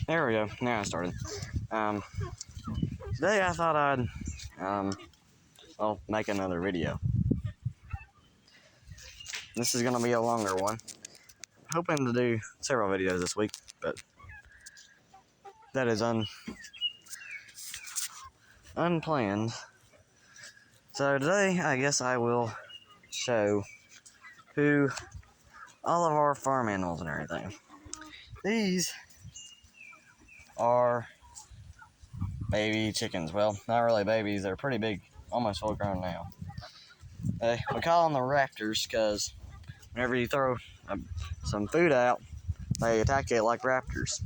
There we go. Now I started. Today I thought I'd, make another video. This is gonna be a longer one. Hoping to do several videos this week, but that is unplanned. So today, I guess I will show who all of our farm animals and everything. These are baby chickens. Well, not really babies. They're pretty big, almost full grown now. We call them the raptors because whenever you throw some food out, they attack it like raptors.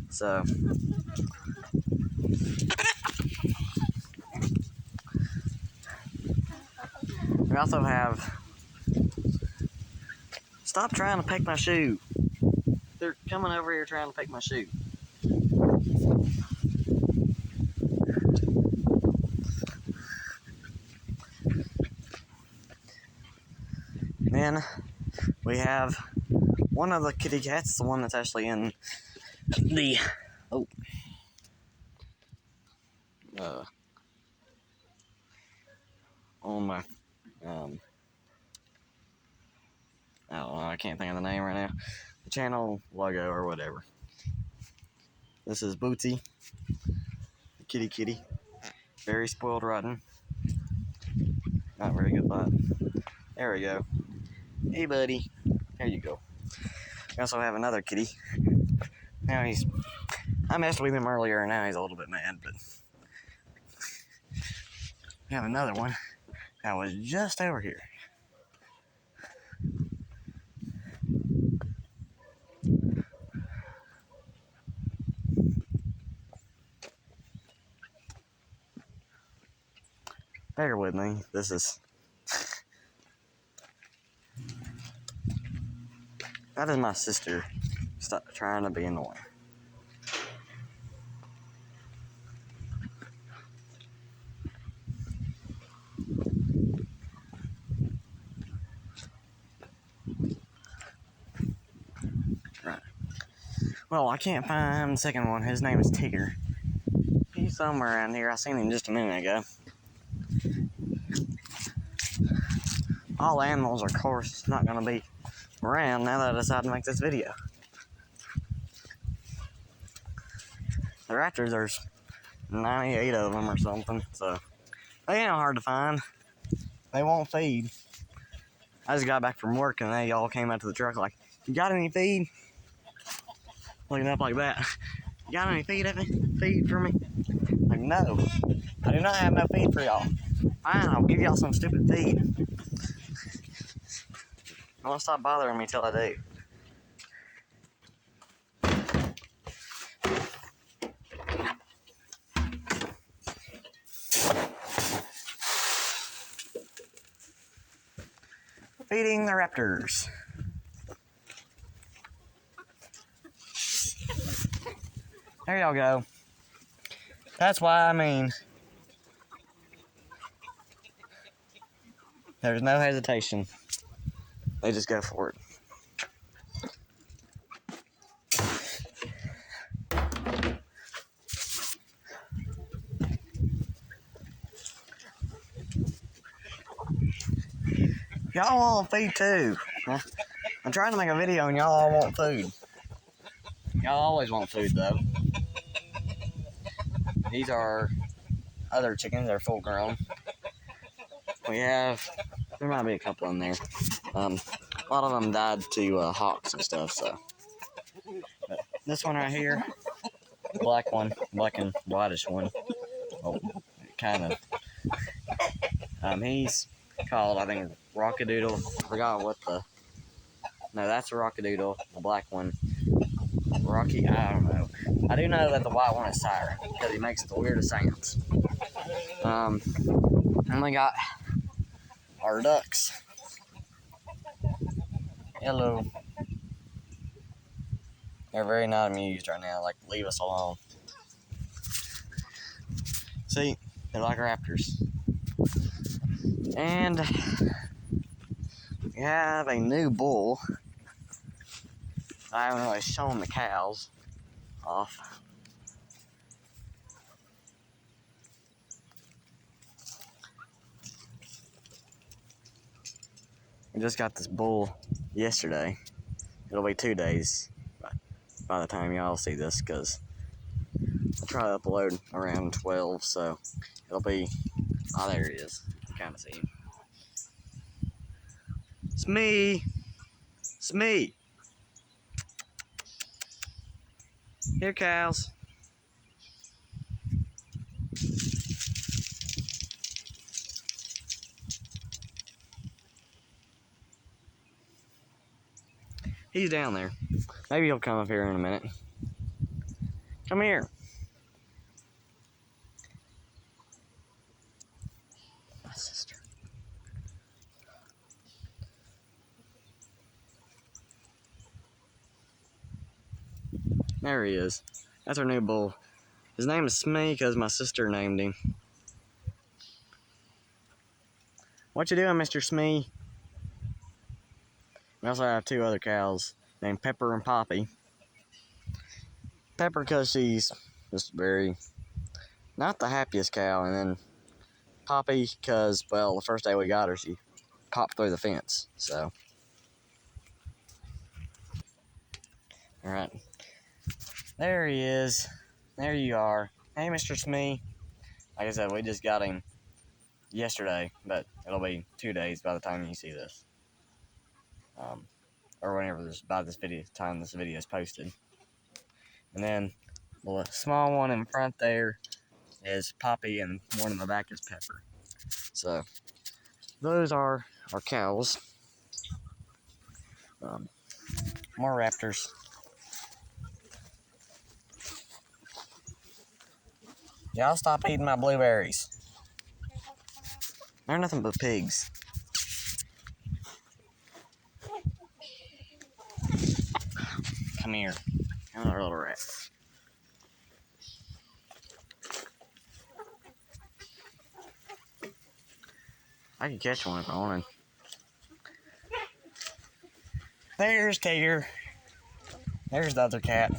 So we also have... Stop trying to pick my shoe. They're coming over here trying to pick my shoe. Then we have one of the kitty cats, the one that's actually in the on my I don't know, I can't think of the name right now. The channel logo or whatever. This is Bootsy, the kitty. Very spoiled rotten. Not very good bot. There we go. Hey buddy. There you go. We also have another kitty. Now I messed with him earlier and now he's a little bit mad, but we have another one that was just over here. Bear with me. This is... That is my sister. Stop trying to be annoying. Right. Well, I can't find the second one. His name is Tigger. He's somewhere around here. I seen him just a minute ago. All animals are, of course, not going to be around now that I decided to make this video. The raptors, there's 98 of them or something, so they ain't hard to find. They won't feed. I just got back from work and they all came out to the truck like, "You got any feed?" Looking up like that. "You got any feed for me?" Like, no, I do not have no feed for y'all. Fine, I'll give y'all some stupid feed. I won't stop bothering me till I do. Feeding the raptors. There y'all go. That's why I mean, there's no hesitation. They just go for it. Y'all want feed too. I'm trying to make a video and y'all all want food. Y'all always want food though. These are other chickens. They're full grown. There might be a couple in there. A lot of them died to hawks and stuff, so. But this one right here, black and whitish one. Oh, kind of. He's called, I think, Rockadoodle. I forgot what no, that's a Rockadoodle. The black one, Rocky, I don't know. I do know that the white one is Siren because he makes the weirdest sounds. And we got our ducks. Hello. They're very not amused right now. Like, leave us alone. See, they're like raptors. And we have a new bull. I haven't really shown the cows. off. We just got this bull yesterday. It'll be 2 days by the time y'all see this, because I'll try to upload around 12, so it'll be... Oh, there he is. You kind of see him. It's me! It's me! Here, cows. He's down there. Maybe he'll come up here in a minute. Come here. My sister. There he is. That's our new bull. His name is Smee because my sister named him. What you doing, Mr. Smee? We also have 2 other cows named Pepper and Poppy. Pepper because she's just very, not the happiest cow, and then Poppy because, well, the first day we got her, she popped through the fence, so. Alright. There he is. There you are. Hey, Mr. Smee. Like I said, we just got him yesterday, but it'll be 2 days by the time you see this. Or whenever time this video is posted. And then the small one in front there is Poppy, and one in the back is Pepper. So those are our cows. More raptors. Y'all stop eating my blueberries. They're nothing but pigs. Come here. Come here, little rat. I can catch one if I wanted. There's Tigger. There's the other cat.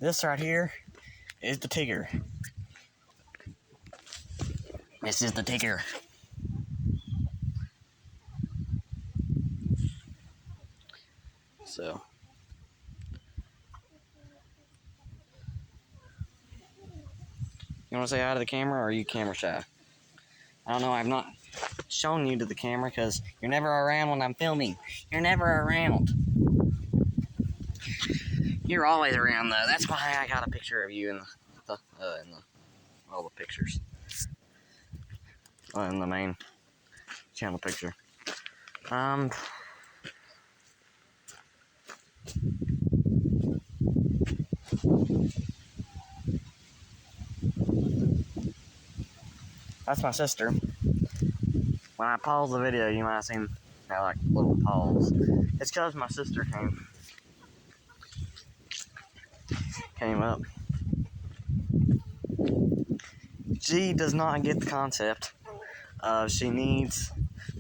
This right here is the Tigger. This is the Tigger. So. You want to say hi to the camera, or are you camera shy? I don't know, I've not shown you to the camera because you're never around when I'm filming. You're never around. You're always around though. That's why I got a picture of you in all the pictures. In the main channel picture. That's my sister. When I pause the video, you might have seen like little pause. It's because my sister came up. She does not get the concept of she needs,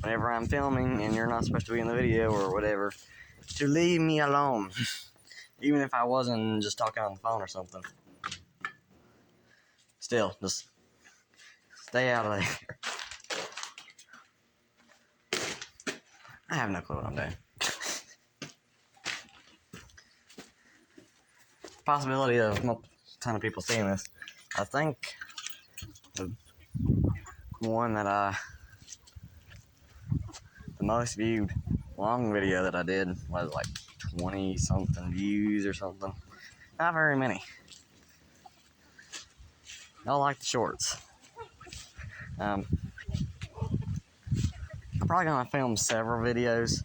whenever I'm filming and you're not supposed to be in the video or whatever, to leave me alone. Even if I wasn't just talking on the phone or something. Still, just stay out of there. I have no clue what I'm doing. Possibility of a ton of people seeing this. I think the one that the most viewed long video that I did was like 20 something views or something. Not very many. I like the shorts. I'm probably gonna film several videos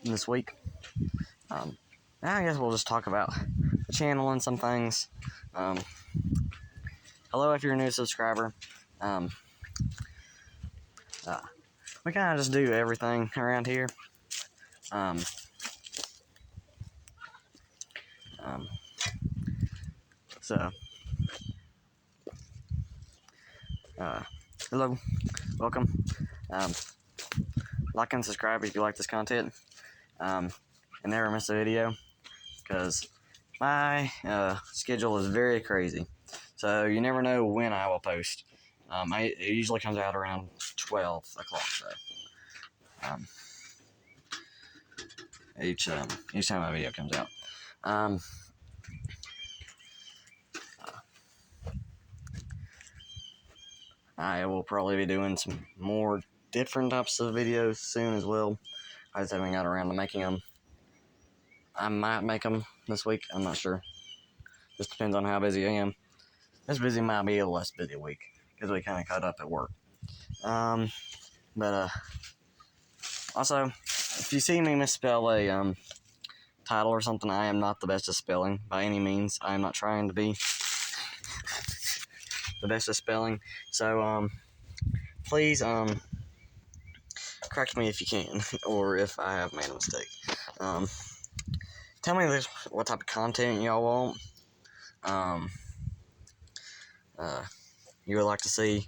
this week. I guess we'll just talk about the channel and some things. Hello if you're a new subscriber. We kind of just do everything around here. So Hello, welcome. Like and subscribe if you like this content. And never miss a video, because my schedule is very crazy. So you never know when I will post. It usually comes out around 12 o'clock. So each time a video comes out. I will probably be doing some more different types of videos soon as well. I just haven't got around to making them. I might make them this week. I'm not sure. Just depends on how busy I am. This busy might be a less busy week because we kind of caught up at work. Also, if you see me misspell a title or something, I am not the best at spelling by any means. I am not trying to be the best at spelling. So please correct me if you can, or if I have made a mistake. Tell me what type of content y'all want. You would like to see,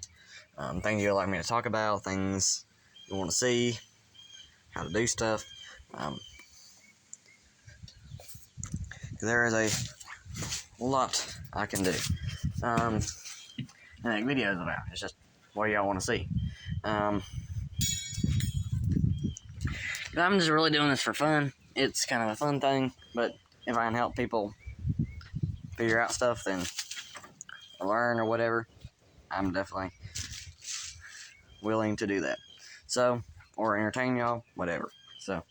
things you would like me to talk about, things you want to see, how to do stuff. There is a lot I can do. And make videos about. It's just what y'all want to see. I'm just really doing this for fun. It's kind of a fun thing, but if I can help people figure out stuff, then or learn or whatever, I'm definitely willing to do that. So, or entertain y'all, whatever. So,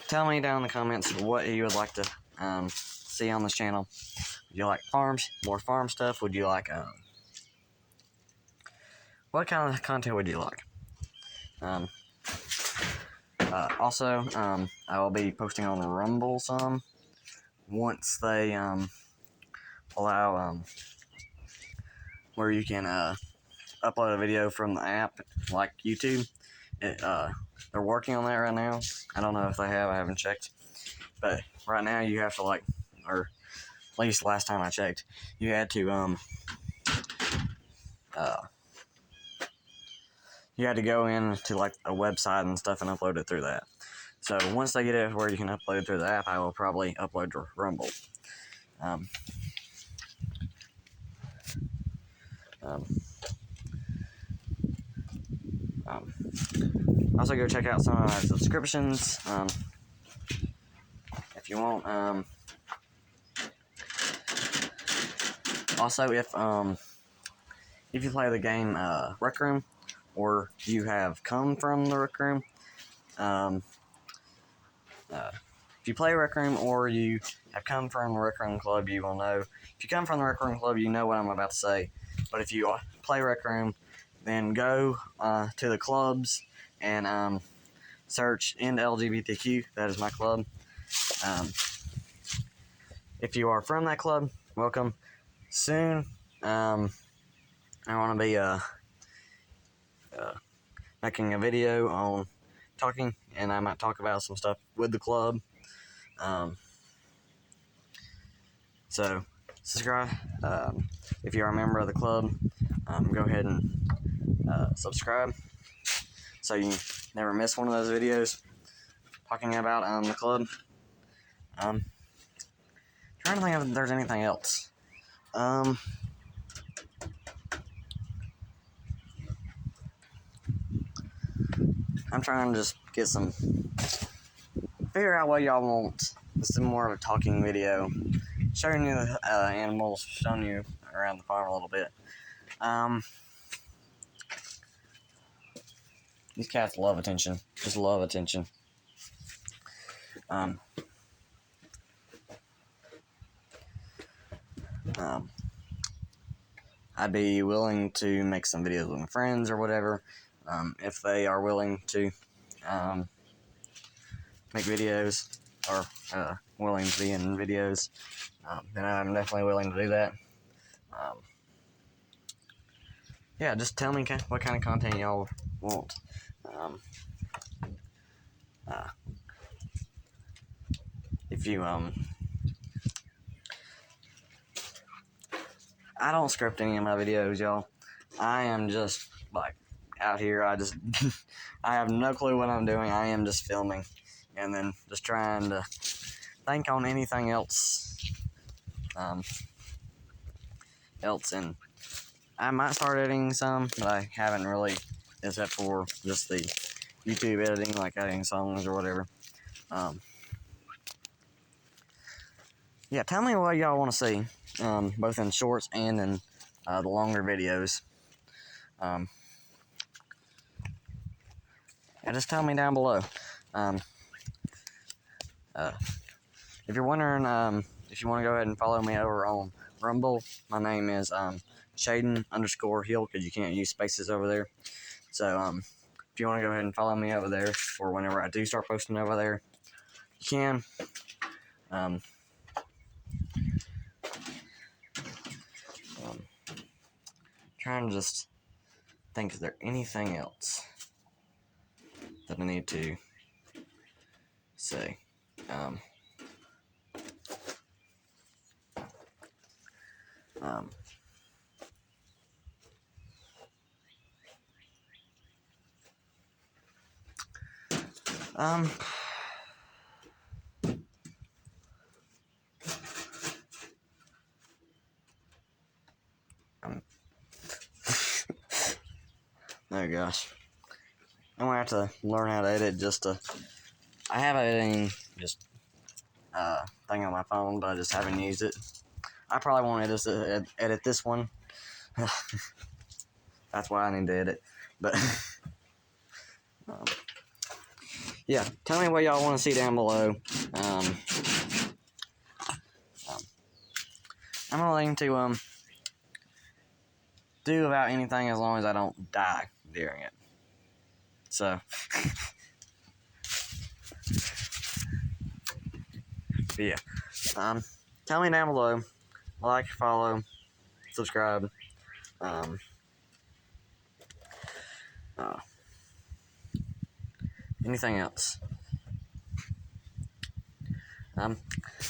tell me down in the comments what you would like to see on this channel. Would you like farms, more farm stuff? Would you like what kind of content would you like? Also, I will be posting on Rumble some once they allow where you can upload a video from the app like YouTube. They're working on that right now. I don't know if they have. I haven't checked. But right now you have to or at least last time I checked, you had to you had to go in to like a website and stuff and upload it through that. So once they get it where you can upload it through the app, I will probably upload to Rumble. Also go check out some of my subscriptions if you want. Also, if you play the game Rec Room, or you have come from the Rec Room, if you play Rec Room or you have come from the Rec Room Club, you will know. If you come from the Rec Room Club, you know what I'm about to say. But if you play Rec Room, then go to the clubs and search End LGBTQ. That is my club. If you are from that club, welcome. Soon, I want to be making a video on talking, and I might talk about some stuff with the club. So subscribe. If you are a member of the club, go ahead and subscribe so you never miss one of those videos talking about the club. Trying to think if there's anything else. I'm trying to just figure out what y'all want. This is more of a talking video, showing you the animals, showing you around the farm a little bit. These cats love attention, just love attention. I'd be willing to make some videos with my friends or whatever, if they are willing to make videos or willing to be in videos, then I'm definitely willing to do that. Yeah, just tell me what kind of content y'all want. If you I don't script any of my videos, y'all. I am just like out here. I have no clue what I'm doing. I am just filming and then just trying to think on anything else. And I might start editing some, but I haven't really, except for just the YouTube editing, like editing songs or whatever. Yeah, tell me what y'all want to see, both in shorts and in the longer videos. Yeah, just tell me down below. If you're wondering, if you want to go ahead and follow me over on Rumble, my name is Shaden_Hill, because you can't use spaces over there. So if you want to go ahead and follow me over there for whenever I do start posting over there, you can. Trying to just think, is there anything else that I need to say? Oh gosh, I'm gonna have to learn how to edit. I have an editing thing on my phone, but I just haven't used it. I probably won't edit this one. That's why I need to edit. But yeah, tell me what y'all want to see down below. I'm willing to do about anything as long as I don't die during it. So yeah, tell me down below. Like, follow, subscribe. Anything else? I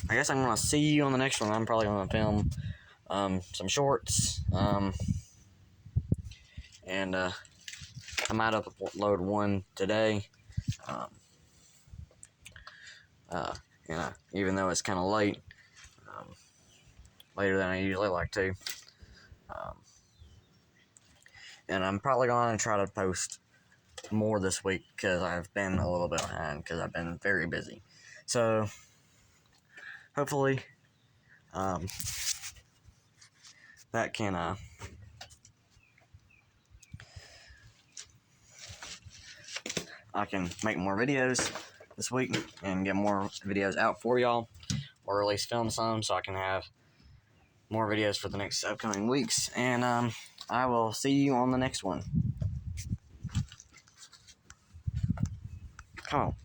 guess I'm gonna see you on the next one. I'm probably gonna film some shorts. And I might upload one today. Even though it's kind of late, later than I usually like to. And I'm probably gonna try to post more this week because I've been a little bit behind because I've been very busy. So hopefully that can I can make more videos this week and get more videos out for y'all, or at least film some so I can have more videos for the next upcoming weeks. And I will see you on the next one. Come on.